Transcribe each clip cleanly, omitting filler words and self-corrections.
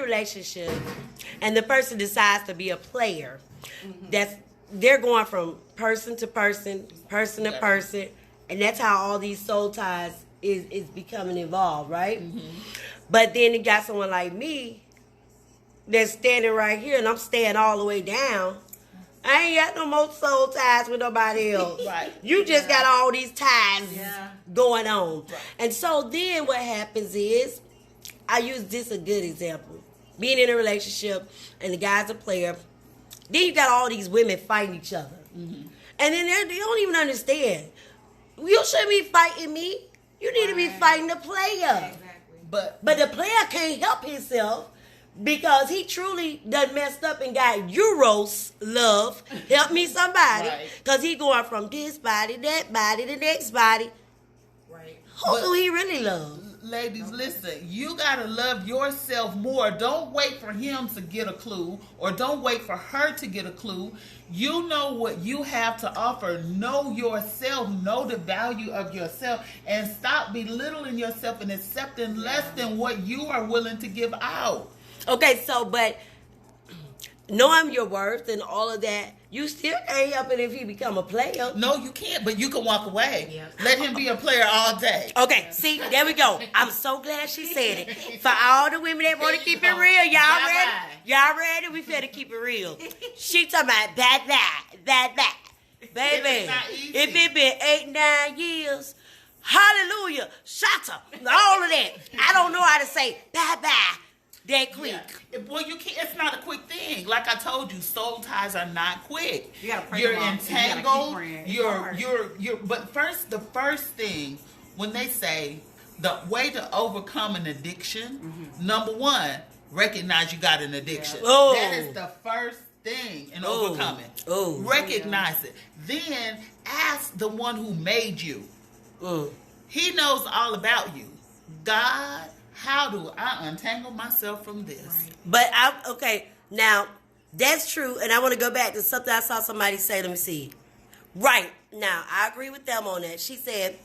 relationship and the person decides to be a player, they're going from person to person, person to person, and that's how all these soul ties is becoming involved, right? But then you got someone like me that's standing right here, and I'm staying all the way down. I ain't got no more soul ties with nobody else. Right. You just got all these ties going on. Right. And so then what happens is, I use this a good example. Being in a relationship and the guy's a player, then you got all these women fighting each other. And then they don't even understand. You shouldn't be fighting me. You need to be fighting the player. Exactly. But the player can't help himself because he truly done messed up and got Euros love. Help me somebody. Because he going from this body, that body, the next body. Right. Who do he really love? Ladies, listen, you got to love yourself more. Don't wait for him to get a clue, or don't wait for her to get a clue. You know what you have to offer. Know yourself. Know the value of yourself. And stop belittling yourself and accepting less than what you are willing to give out. Okay, so, but knowing your worth and all of that, you still can't help it if he become a player. No, you can't, but you can walk away. Let him be a player all day. Okay, see, there we go. I'm so glad she said it. For all the women that want to keep it real, y'all ready? Y'all ready? We finna keep it real. She talking about that. Baby, if it been 8-9 years, hallelujah, shut up, all of that. I don't know how to say bye-bye that quick. Well, you can't. It's not a quick thing. Like I told you, soul ties are not quick. You gotta pray. You're them entangled. You You're. But the first thing when they say the way to overcome an addiction, number one, recognize you got an addiction. Oh. That is the first thing in overcoming. Recognize it. Then ask the one who made you. He knows all about you. God. How do I untangle myself from this? Right. But now that's true, and I want to go back to something I saw somebody say. Let me see. Right now, I agree with them on that. She said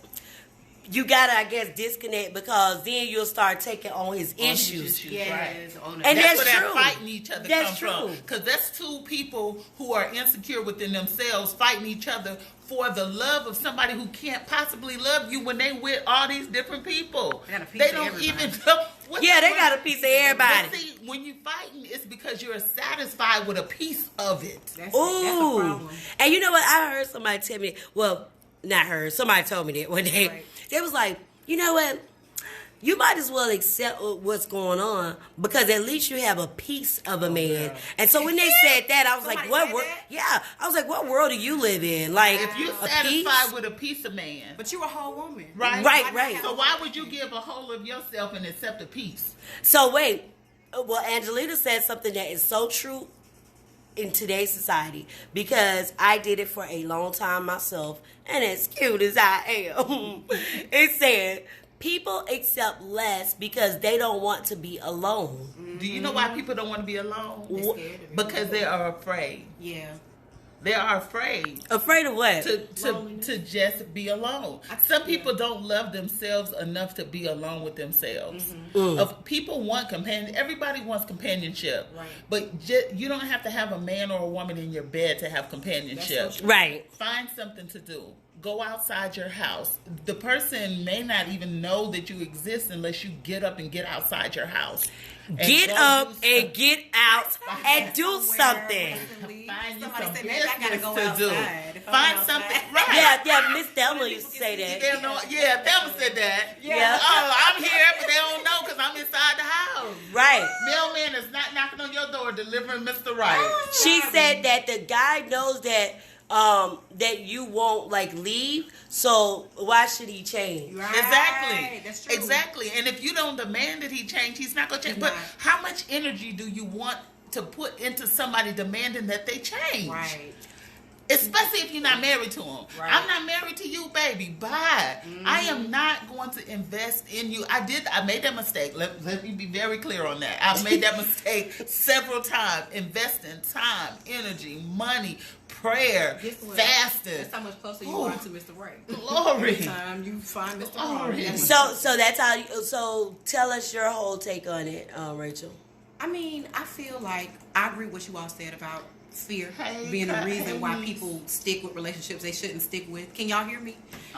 you gotta, I guess, disconnect because then you'll start taking on his issues. Yes, right. And that's that's where true. that fighting each other That's come true. from. Because that's two people who are insecure within themselves fighting each other for the love of somebody who can't possibly love you when they with all these different people. They don't even know. They got a piece of everybody. But see, when you fighting, it's because you're satisfied with a piece of it. That's a problem. And you know what? I heard somebody tell me, well, not heard, somebody told me that one day. Right. They was like, you know what? You might as well accept what's going on because at least you have a piece of a man. Yeah. And so when they said that, I was like, what world? Yeah. I was like, what world do you live in? Like, if you're satisfied with a piece of man. But you're a whole woman. Right. So why would you give a whole of yourself and accept a piece? So wait. Well, Angelina said something that is so true in today's society because I did it for a long time myself, and as cute as I am, it said people accept less because they don't want to be alone. Do you know why people don't want to be alone? Because they are afraid. Yeah. They are afraid. Afraid of what? To just be alone. Some people don't love themselves enough to be alone with themselves. People want companion. Everybody wants companionship. Right. But you don't have to have a man or a woman in your bed to have companionship. So right. Find something to do. Go outside your house. The person may not even know that you exist unless you get up and get outside your house. Get up and get out and do something. Find you Somebody some said, maybe I gotta go business to do. outside. Find something. Right. Yeah, Miss Thelma used to say that. Thelma said that. Yeah. Oh, I'm here, but they don't know because I'm inside the house. Right. Mailman is not knocking on your door delivering Mr. Right. She said that the guy knows that that you won't like leave, so why should he change? Right. Exactly. That's true. Exactly. And if you don't demand that he change, he's not gonna change. But how much energy do you want to put into somebody demanding that they change? Right. Especially if you're not married to him. Right. I'm not married to you, baby. Bye. I am not going to invest in you. I made that mistake. Let me be very clear on that. I've made that mistake several times. Investing time, energy, money, prayer, fasting. That's how much closer you are to Mr. Right. Glory. Every time you find Mr. Right. So that's how. So tell us your whole take on it, Rachel. I mean, I feel like I agree with what you all said about fear Hey, being a reason hey. why people stick with relationships they shouldn't stick with. Can y'all hear me?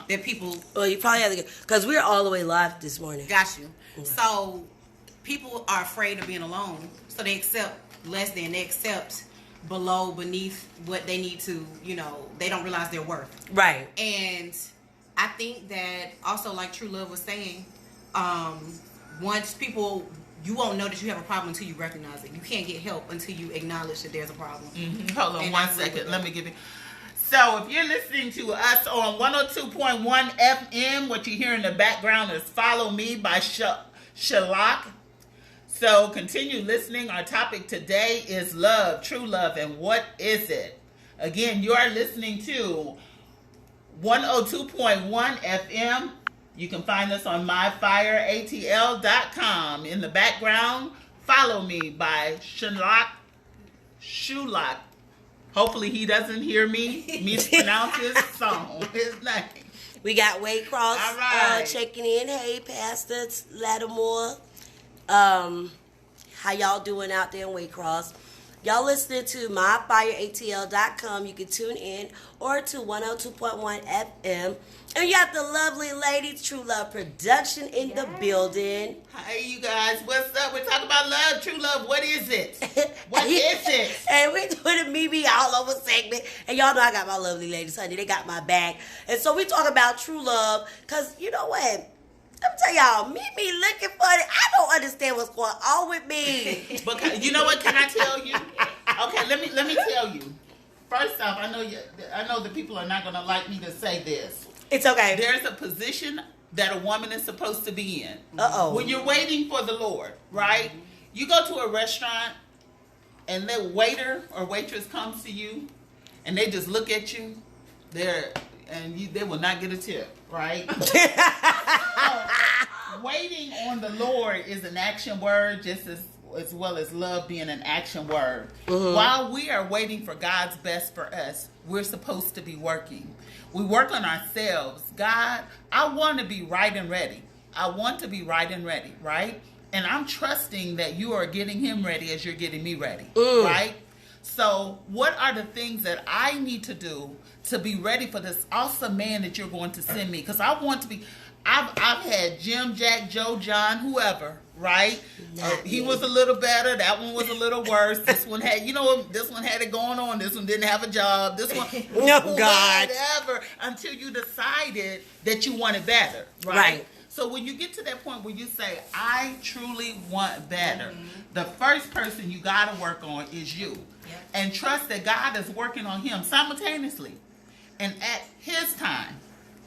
That people Well, you probably have to because we're all the way live this morning. got you. So people are afraid of being alone, so they accept less than, they accept below, beneath what they need to. They don't realize their worth. Right. And I think that also, like True Love was saying, once people, you won't know that you have a problem until you recognize it. You can't get help until you acknowledge that there's a problem. Mm-hmm. Hold on And one I agree with second. that. Let me give you. So if you're listening to us on 102.1 FM, what you hear in the background is Follow Me by Shalak. So continue listening. Our topic today is love, true love, and what is it? Again, you are listening to 102.1 FM. You can find us on myfireatl.com. In the background, Follow Me by Shulak. Hopefully he doesn't hear me mispronounce his name. We got Waycross All right. checking in. Hey, Pastor Lattimore. How y'all doing out there in Waycross? Y'all listening to myfireatl.com. You can tune in or to 102.1 FM. And you got the lovely ladies, True Love Production in the building. Hey, you guys, what's up? We're talking about love, true love. What is it? What is it? And we're doing a Me All Over segment. And y'all know I got my lovely ladies, honey. They got my back. And so we talk about true love. Because you know what? Let me tell y'all, me looking for it. I don't understand what's going on with me. But you know what? Can I tell you? Okay, let me tell you. First off, I know the people are not going to like me to say this. It's okay. There's a position that a woman is supposed to be in. Uh-oh. When you're waiting for the Lord, right? You go to a restaurant and the waiter or waitress comes to you and they just look at you. They will not get a tip, right? Waiting on the Lord is an action word, just as well as love being an action word. Mm-hmm. While we are waiting for God's best for us, we're supposed to be working. We work on ourselves. God, I want to be right and ready. I want to be right and ready, right? And I'm trusting that you are getting him ready as you're getting me ready, right? So what are the things that I need to do to be ready for this awesome man that you're going to send me? Because I want to be... I've had Jim, Jack, Joe, John, whoever, right? He was a little better. That one was a little worse. This one had, this one had it going on. This one didn't have a job. This one, God, whatever, until you decided that you wanted better, right? So when you get to that point where you say, I truly want better, the first person you got to work on is you. Yep. And trust that God is working on him simultaneously. And at his time,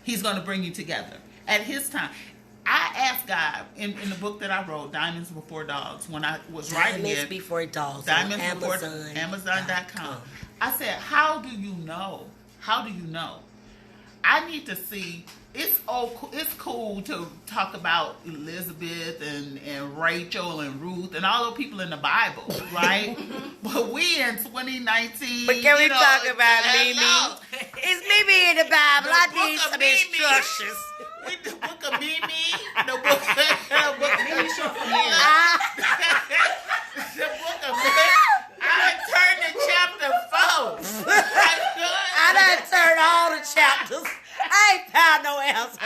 he's going to bring you together. At his time. I asked God in the book that I wrote, Diamonds Before Dogs, when I was writing it. Diamonds Before Dogs. Diamonds on Before Amazon.com. I said, how do you know? How do you know? I need to see. It's cool to talk about Elizabeth and Rachel and Ruth and all the people in the Bible, right? But we in 2019. But can we talk about Mimi? It's Mimi in the Bible. I need some instructions. With the book of Mimi, the book of Mimi short for me. The book of Mimi. I turned to chapter 4. I done turned all the chapters. I ain't found no answer.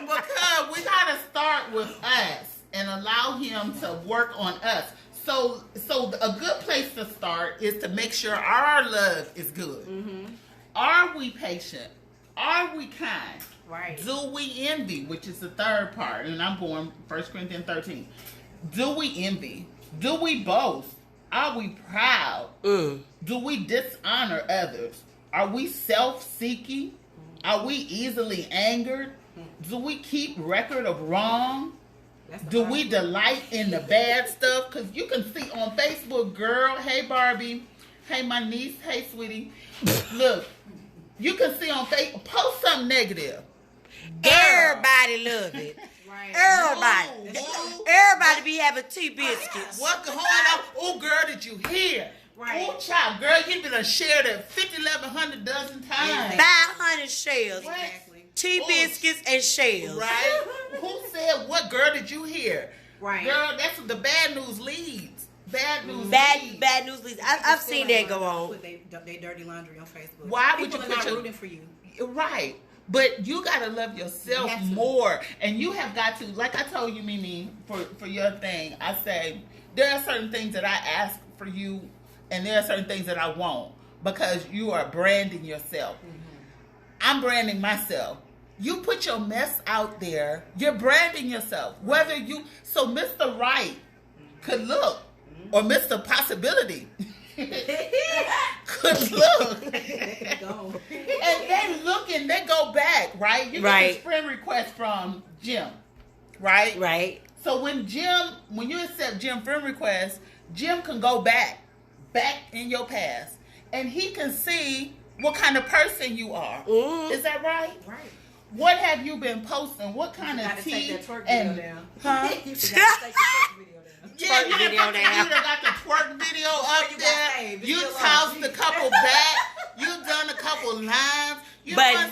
Because we gotta start with us and allow him to work on us. So a good place to start is to make sure our love is good. Mm-hmm. Are we patient? Are we kind? Right. Do we envy, which is the third part, and I'm going 1 Corinthians 13. Do we envy? Do we boast? Are we proud? Do we dishonor others? Are we self-seeking? Are we easily angered? Do we keep record of wrong? Do we delight in the bad stuff? Because you can see on Facebook, girl, hey Barbie, hey my niece, hey sweetie. Look, you can see on Facebook, post something negative. Everybody love it. Right. Everybody be having tea biscuits. What going on? Oh, girl, did you hear? Right. Oh, child, girl, you been shared it 1,100 dozen times. 500 shells. Exactly. Tea biscuits and shells. Right? Who said what? Girl, did you hear? Right. Girl, that's what the bad news leads. bad news. leads. Bad news leads. I've seen that go on. Put they dirty laundry on Facebook. Why would People you are put not your rooting for you? Right. But you gotta love yourself You have to. more, and you have got to. Like I told you, Mimi, for your thing, I say there are certain things that I ask for you, and there are certain things that I won't, because you are branding yourself. I'm branding myself. You put your mess out there, you're branding yourself. Whether you so Mr. Right could look, or Mr. Possibility could look. Go. And they look and they go back, right? You get this friend request from Jim, right? Right. So when you accept Jim friend request, Jim can go back in your past, and he can see what kind of person you are. Is that right? Right. What have you been posting? What kind of tea? Take that twerk and video down. huh? You forgot to take the twerk video down. Yeah, Twerk you video down. got the twerk video up You got there. saved. It's You still tossed on. a couple back. You done a couple lines. You know what I'm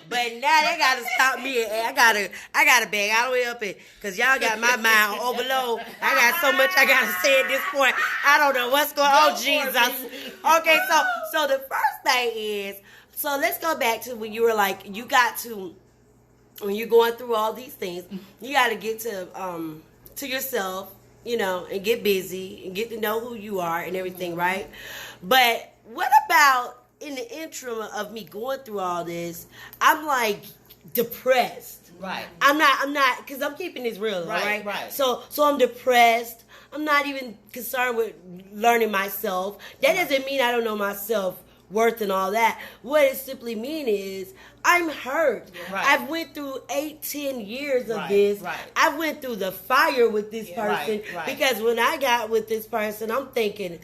But saying? now they gotta stop me. I gotta bag all the way up it, cause y'all got my mind on overload. I got so much I gotta say at this point. I don't know what's going on. Go for it, Jesus. Okay, so the first thing is, so let's go back to when you were like, you got to, when you're going through all these things, you got to get to yourself, you know, and get busy and get to know who you are and everything, right? But what about in the interim of me going through all this? I'm like depressed. Right. I'm not, because I'm keeping this real, Right, right? right. So I'm depressed. I'm not even concerned with learning myself. That doesn't mean I don't know myself worth and all that. What it simply means is I'm hurt. Right. I've went through 8-10 years of Right, this. right. I went through the fire with this Yeah, person right. because when I got with this person, I'm thinking,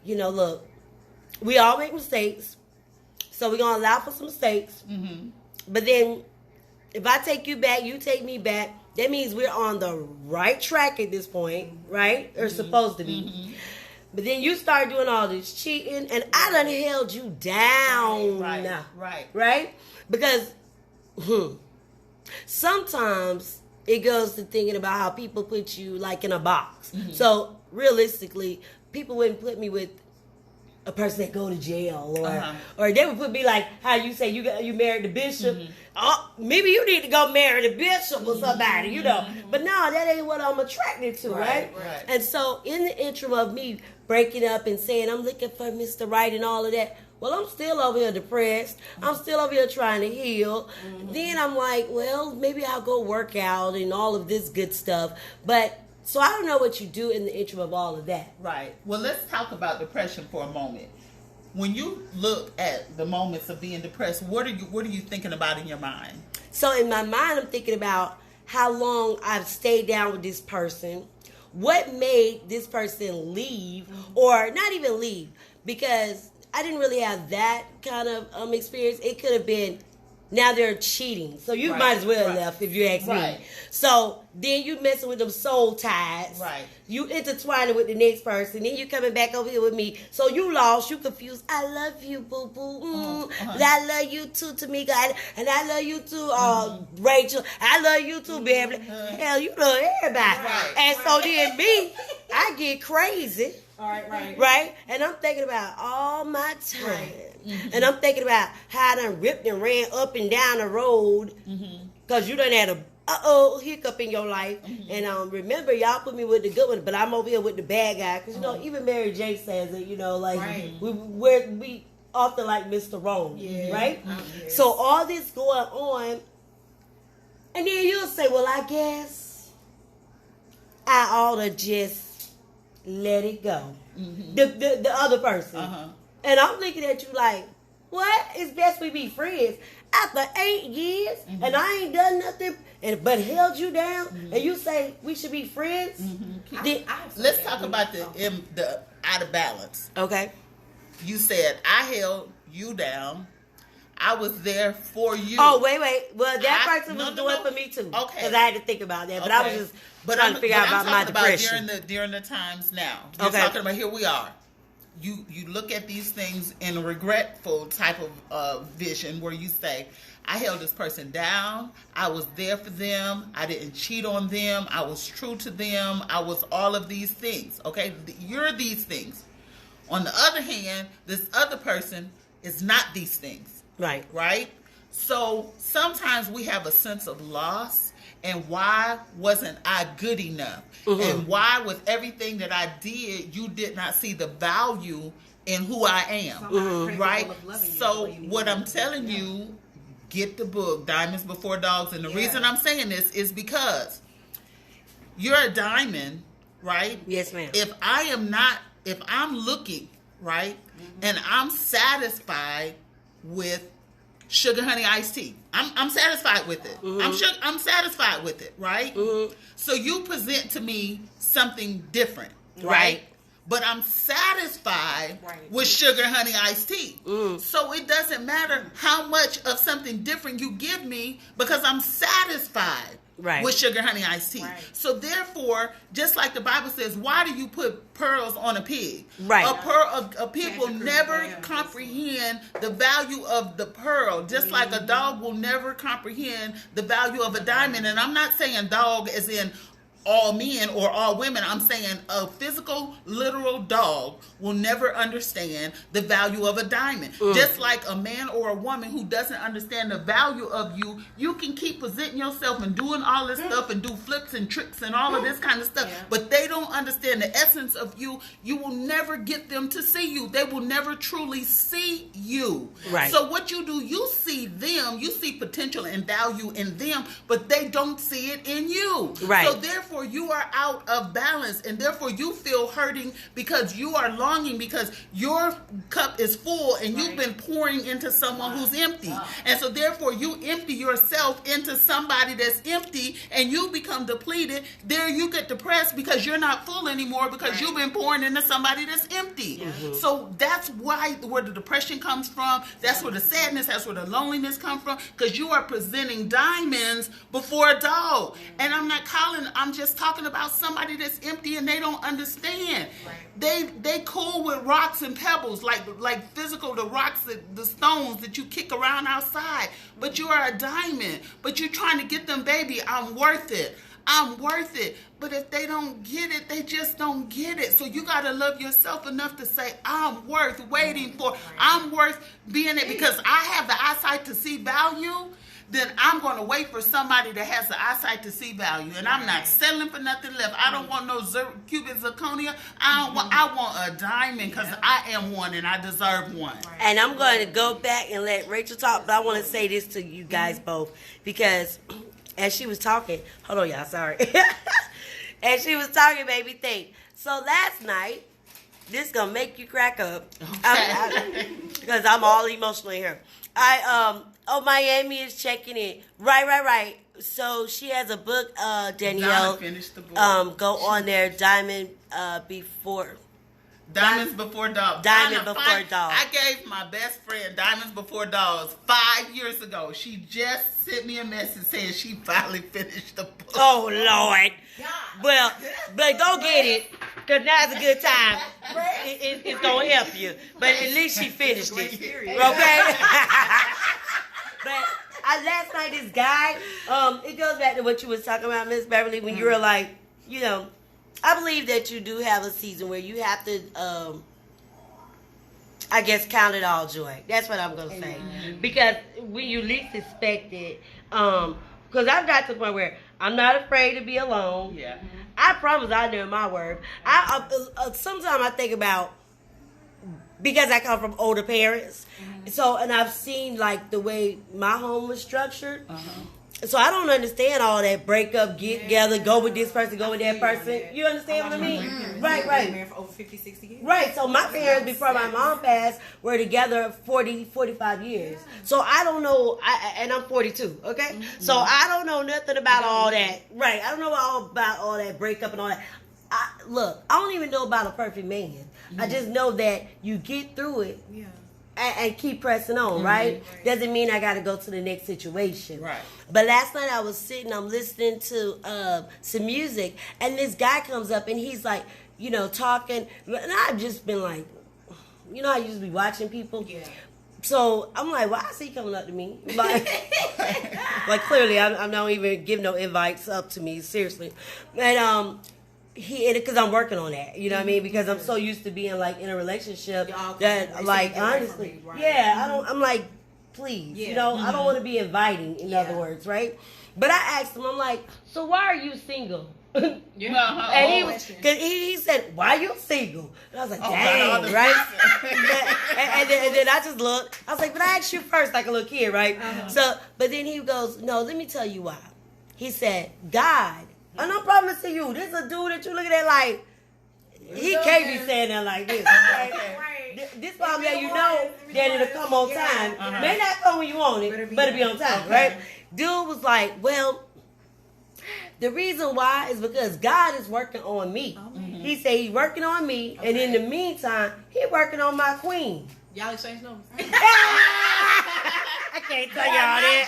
you know, look, we all make mistakes, so we're gonna allow for some mistakes. Mm-hmm. But then, if I take you back, you take me back. That means we're on the right track at this point, right? Or supposed to be. Mm-hmm. But then you start doing all this cheating, and I done held you down. Right. Because sometimes it goes to thinking about how people put you like in a box. Mm-hmm. So realistically, people wouldn't put me with a person that go to jail, or they would put me like how you say you married the bishop. Mm-hmm. Oh, maybe you need to go marry the bishop or somebody, you know. But no, that ain't what I'm attracted to, right? Right. And so in the interim of me breaking up and saying I'm looking for Mr. Right and all of that, well, I'm still over here depressed. I'm still over here trying to heal. Then I'm like, well, maybe I'll go work out and all of this good stuff. But so I don't know what you do in the interim of all of that. Right. Well, let's talk about depression for a moment. When you look at the moments of being depressed, what are you thinking about in your mind? So in my mind, I'm thinking about how long I've stayed down with this person, what made this person leave, or not even leave, because I didn't really have that kind of experience. It could have been, now they're cheating. So you might as well have left if you ask Right. me. So then you messing with them soul ties. Right. You intertwining with the next person. Then you coming back over here with me. So you lost. You confused. I love you, boo boo. I love you too, Tamika. And I love you too, Rachel. I love you too, baby. Hell, you love everybody. Right. And so then me, I get crazy. All right. Right? And I'm thinking about all my time. And I'm thinking about how I done ripped and ran up and down the road because you done had a hiccup in your life. And remember, y'all put me with the good one, but I'm over here with the bad guy. Because, you know, even Mary J says it, you know, like, we often like Mr. Wrong, right? Yes. So all this going on, and then you'll say, well, I guess I ought to just let it go. The other person. And I'm looking at you like, what? It's best we be friends. After 8 years, and I ain't done nothing but held you down, and you say we should be friends? Let's talk about the out of balance. Okay. You said I held you down. I was there for you. Oh, wait. Well, that person was doing it for me too. Okay. Because I had to think about that. But I was just trying to figure out about my depression. During the times now. Okay. You're talking about here we are. you look at these things in a regretful type of vision where you say, I held this person down, I was there for them, I didn't cheat on them, I was true to them, I was all of these things, okay? You're these things. On the other hand, this other person is not these things. Right. Right? So sometimes we have a sense of loss, and why wasn't I good enough? Mm-hmm. And why with everything that I did, you did not see the value in who I am. Mm-hmm. Right? You So what I'm telling you, get the book, Diamonds Before Dogs. And the reason I'm saying this is because you're a diamond, right? Yes, ma'am. If I'm looking, right, and I'm satisfied with sugar honey iced tea, I'm satisfied with it. I'm satisfied with it, right? So you present to me something different, right? But I'm satisfied with sugar honey iced tea. So it doesn't matter how much of something different you give me because I'm satisfied with sugar honey iced tea. So therefore, just like the Bible says, why do you put pearls on a pig? Right. A pig will never comprehend the value of the pearl, just like a dog will never comprehend the value of a diamond. And I'm not saying dog as in all men or all women. I'm saying a physical, literal dog will never understand the value of a diamond. Just like a man or a woman who doesn't understand the value of you, you can keep presenting yourself and doing all this stuff and do flips and tricks and all of this kind of stuff, but they don't understand the essence of you. You will never get them to see you. They will never truly see you. Right. So what you do, you see them, you see potential and value in them, but they don't see it in you. Right. So therefore, you are out of balance, and therefore you feel hurting because you are longing because your cup is full and you've been pouring into someone who's empty. And so therefore you empty yourself into somebody that's empty and you become depleted. There you get depressed because you're not full anymore because you've been pouring into somebody that's empty. So that's where the depression comes from. That's where the sadness, that's where the loneliness comes from, because you are presenting diamonds before a dog. And I'm just talking about somebody that's empty and they don't understand. They cool with rocks and pebbles, like physical, the rocks, the stones that you kick around outside. But you are a diamond. But you're trying to get them, baby, I'm worth it. I'm worth it. But if they don't get it, they just don't get it. So you got to love yourself enough to say, I'm worth waiting for. I'm worth being it because I have the eyesight to see value. Then I'm going to wait for somebody that has the eyesight to see value. And I'm not settling for nothing left. I don't want no cubic zirconia. I want a diamond because I am one and I deserve one. And I'm going to go back and let Rachel talk, but I want to say this to you guys both because as she was talking, hold on y'all, sorry. As she was talking, made me think. So last night, this is going to make you crack up because I'm all emotional here. Miami is checking in. Right. So she has a book, Danielle. Finished the book. Go on there, Diamonds Before Dogs. I gave my best friend Diamonds Before Dogs 5 years ago. She just sent me a message saying she finally finished the book. Oh, Lord. Well, but go get it, because now's a good time. It's going to help you. But at least she finished it. Okay? But last night, this guy, it goes back to what you was talking about, Miss Beverly, when you were like, I believe that you do have a season where you have to, I guess, count it all joy. That's what I'm going to say. Because when you least expect it, because I've got to the point where I'm not afraid to be alone. Yeah. I promise I know my word. Sometimes I think about, because I come from older parents, so, and I've seen, like, the way my home was structured. So I don't understand all that break up, get together, go with this person, go with that person. You understand what I mean? Right. Married for over 50, 60 years. Right. So my parents, before my mom passed, were together 40, 45 years. So I don't know, and I'm 42, okay? So I don't know nothing about all that. Right. I don't know about all that breakup and all that. Look, I don't even know about a perfect man. I just know that you get through it. Yeah. And keep pressing on, right? Doesn't mean I got to go to the next situation. Right. But last night I was sitting, I'm listening to some music, and this guy comes up and he's like, talking, and I've just been like, you know how you used to be watching people? Yeah. So I'm like, why is he coming up to me? Like, like clearly, I'm not even giving no invites up to me, seriously. And because I'm working on that, you know what I mean? Because I'm so used to being like in a relationship Y'all that, come like, away from honestly, me, right? yeah, I don't. I'm like, please, you Yeah. know, I don't want to be inviting. In other words, right? But I asked him, I'm like, so why are you single? Yeah. Uh-huh. And he, Oh. was, cause he said, why you single? And I was like, Oh, dang, God, right? and then I just looked. I was like, but I asked you first, like a little kid, right? So, but then he goes, no, let me tell you why. He said, God. And I'm promising you, this is a dude that you looking at like, he can't be saying that like this. Right? Right. This probably let you know that it'll come on time. May not come when you want it, but it'll be on time, right? Dude was like, well, the reason why is because God is working on me. He said he's working on me, and in the meantime, he working on my queen. Y'all exchange numbers. I can't tell y'all that.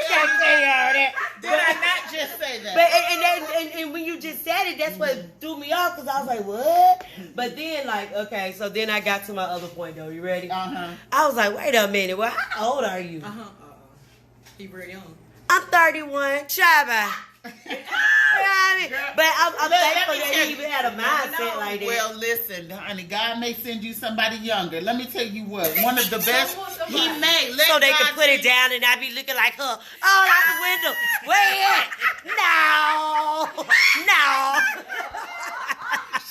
Can't tell y'all that. Did I not just say that? But and when you just said it, that's what threw me off because I was like, what? But then like, okay, so then I got to my other point though. You ready? Uh-huh. I was like, wait a minute. Well, how old are you? He very young. I'm 31. Shabba. You know what I mean? But I'm Let thankful me that tell he you. even had a mindset like that. Well, listen, honey, God may send you somebody younger. Let me tell you what, one of the best he may. Let So they God can put it send you- down and I be looking like her. Oh, out the window. Where at? No.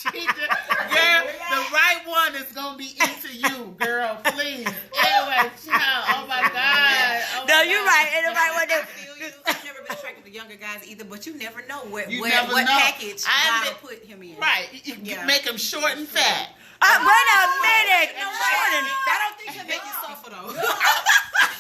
Girl, the right one is gonna be into you, girl. Please. Anyway, child. Oh my God. Oh No, my you're God. right. And the right one. I feel you. I've never been attracted to younger guys either, but you never know what You never what know. package I God admit- will put him in. Right. You Yeah. make them short and fat. Wait a minute. You know what? Short and I don't think he'll make you suffer though.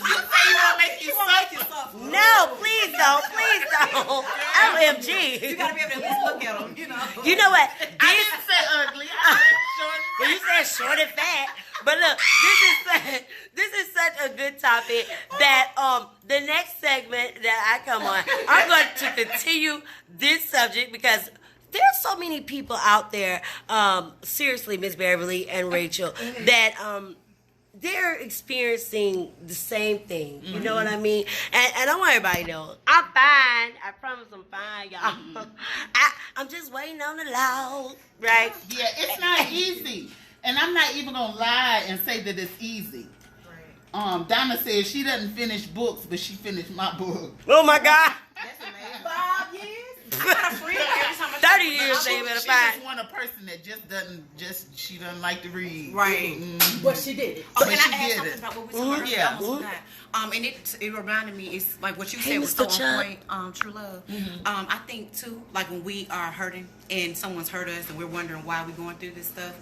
You say you won't make you He won't make you suffer. suffer. No, please don't. Please don't. OMG. You gotta be able to at least look at him, you know. You know what? I didn't say ugly. I said short and Well, you said short and fat. But look, this is such a good topic that the next segment that I come on, I'm going to continue this subject because there's so many people out there, seriously, Miss Beverly and Rachel, that they're experiencing the same thing. You know what I mean? And I want everybody to know, I'm fine. I promise I'm fine, y'all. I'm just waiting on the loud, right? Yeah, it's not easy. And I'm not even gonna lie and say that it's easy. Donna says she doesn't finish books, but she finished my book. Oh my God. That's amazing. 5 years? I got a friend every time I 30 talk years, about they it. better She find. just want a person that she doesn't like to read. Right. But she did it. Oh, But and she I had did something it. about what we talked about earlier. Yeah. I almost forgot. And it reminded me, it's like what you Hey, said was so Mr. Chubb. on point, true love. I think too, like when we are hurting and someone's hurt us and we're wondering why we're going through this stuff,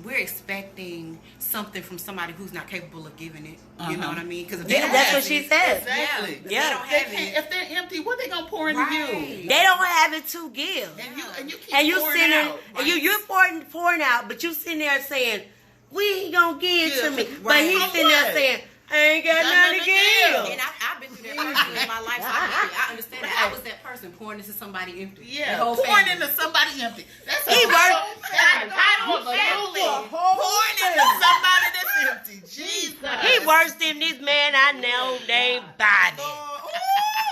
we're expecting something from somebody who's not capable of giving it. You know what I mean? Because if they Yeah, don't that's have what she it, said. Exactly. Yeah. Yeah. They don't They have can't, it. if they're empty, what they gonna pour into you? Right. They don't have it to give. And you keep And you pouring sitting there, out. and you're pouring out, but you sitting there saying, we ain't gonna give Yeah, to me. But right. he's For sitting there what? saying, I ain't got nothing to give. And I've been through that personally in my life. So I understand that. I was that person pouring into somebody empty. Yeah, The whole pouring family. into somebody empty. That's a He whole worked- family. Absolutely. Pouring into somebody that's empty. Jesus. He worse than this man I know named Bobby.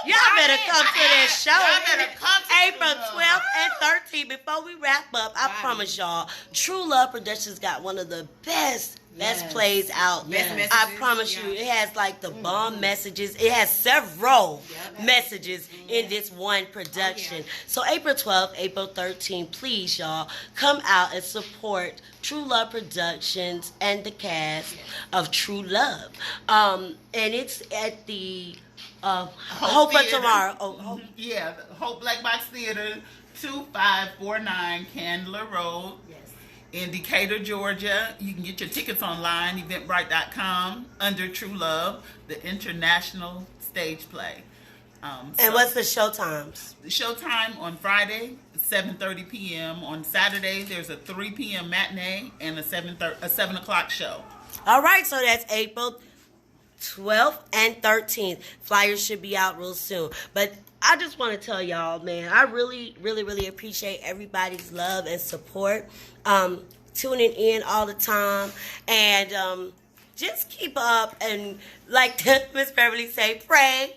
Y'all better come to that show. Y'all better come to April True 12th Love. and 13th. Before we wrap up, I promise y'all, True Love Productions got one of the best plays out. Best I messages, promise yeah. you, it has like the bomb messages. It has several messages in this one production. So April 12th, April 13th, please y'all come out and support True Love Productions and the cast of True Love. And it's at the Hope for Theater. Tomorrow. Oh, Hope. Yeah, the Hope Black Box Theater, 2549 Candler Road. In Decatur, Georgia. You can get your tickets online, eventbrite.com, under True Love, the international stage play. And what's the show times? The showtime on Friday, 7:30 p.m. On Saturday, there's a 3 p.m. matinee and a 7 o'clock show. All right, so that's April 12th and 13th. Flyers should be out real soon. But I just want to tell y'all, man, I really, really, really appreciate everybody's love and support. tuning in all the time. And just keep up. And like Miss Beverly say, pray.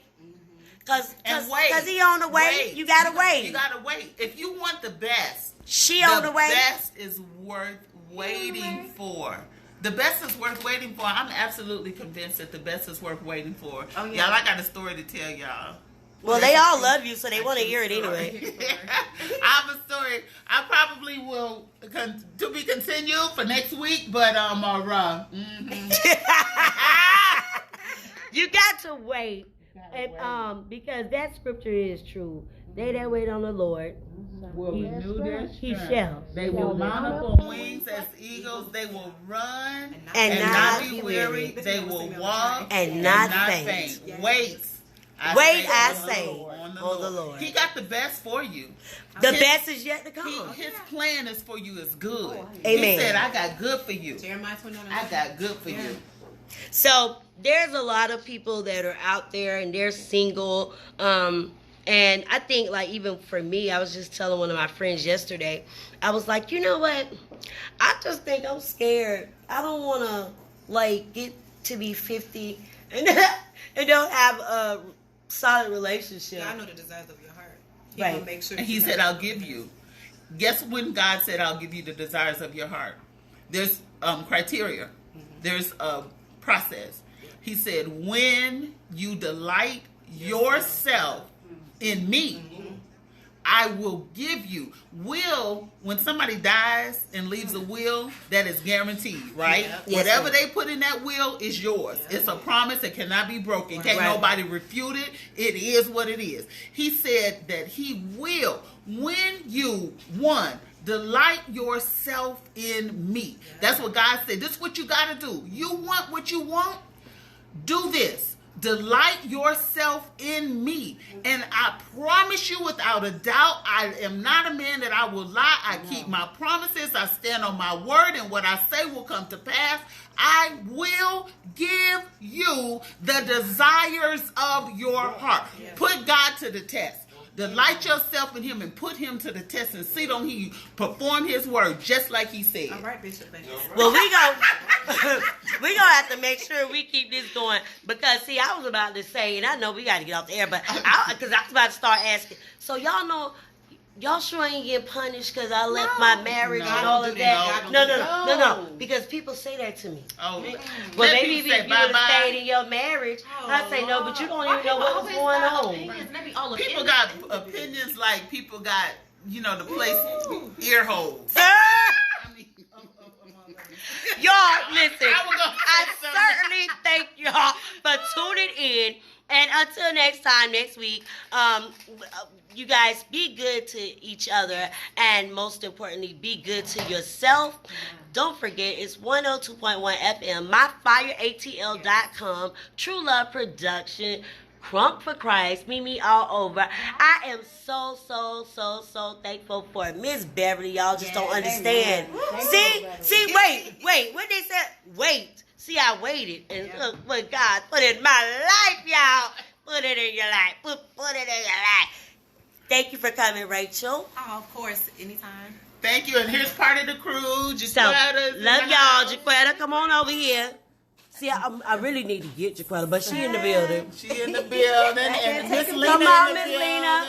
Cause he on the way. You gotta wait. You gotta wait. If you want the best, she on the way. The best is worth waiting for. The best is worth waiting for. I'm absolutely convinced that the best is worth waiting for. Oh, yeah. Y'all, I got a story to tell y'all. Well, they all love you, so they want to hear it anyway. I have a story. I probably will to be continued for next week, but you got to wait. And, because that scripture is true. They that wait on the Lord will renew their strength. He shall. They will mount up on wings as eagles. They will run and not be weary. They will walk and not faint. Wait. I say on the Lord. He got the best for you. The best is yet to come. His plan is for you is good. Amen. He said, I got good for you. Jeremiah 29. I got good for you. So there's a lot of people that are out there and they're single. And I think, like, even for me, I was just telling one of my friends yesterday, I was like, you know what? I just think I'm scared. I don't want to, like, get to be 50 and don't have a solid relationship. Yeah, I know the desires of your heart. Right. Make sure and he said, I'll give you. Guess when God said, I'll give you the desires of your heart? There's criteria. Mm-hmm. There's a process. He said, when you delight yourself in me, I will give you. Will, when somebody dies and leaves a will, that is guaranteed, right? Yeah. Whatever they put in that will is yours. Yeah. It's a promise that cannot be broken. Can't nobody refute it. It is what it is. He said that he will, when you, delight yourself in me. Yeah. That's what God said. This is what you got to do. You want what you want? Do this. Delight yourself in me. And I promise you without a doubt, I am not a man that I will lie. I keep my promises. I stand on my word, and what I say will come to pass. I will give you the desires of your heart. Put God to the test. Delight yourself in him and put him to the test and see don't he perform his word just like he said. All right, Bishop. Well, we gonna have to make sure we keep this going because see, I was about to say, and I know we got to get off the air, but because I was about to start asking. So y'all know, y'all sure ain't getting punished because I left my marriage and all of that. No. Because people say that to me. Oh, well, maybe if you would have stayed in your marriage, I'd say no, but you don't even know what was going on. People got opinions like people got, the place ear holes. Y'all, listen, I certainly thank y'all for tuning in. And until next time, next week, you guys be good to each other. And most importantly, be good to yourself. Don't forget, it's 102.1 FM, myfireatl.com, True Love Production, Crunk for Christ, Mimi all over. I am so thankful for Miss Beverly. Y'all just don't understand. See, wait. What they said? Wait. See, I waited, and look what God put in my life, y'all. Put it in your life. Put it in your life. Thank you for coming, Rachel. Oh, of course, anytime. Thank you, and here's part of the crew. Jaquetta, love y'all. Jaquetta, come on over here. See, I really need to get Jaquetta, but she in the building. She in the building, and Miss Lena come on, Miss Lena.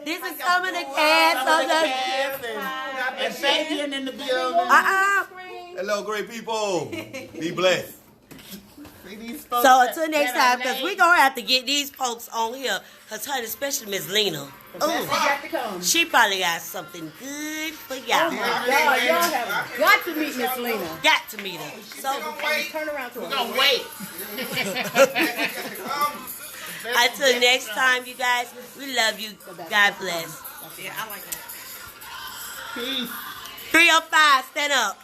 This is some of the cast of the... And Fabian in the building. Hello, great people. Be blessed. So until next time, because we're going to have to get these folks on here, because her, especially Miss Lena, she probably got something good for y'all. Oh my God, y'all have got to meet Miss Lena. Got to meet her. So turn around to her. We're going to wait. Until next time, you guys, we love you. God bless. Yeah, I like that. Peace. 305, stand up.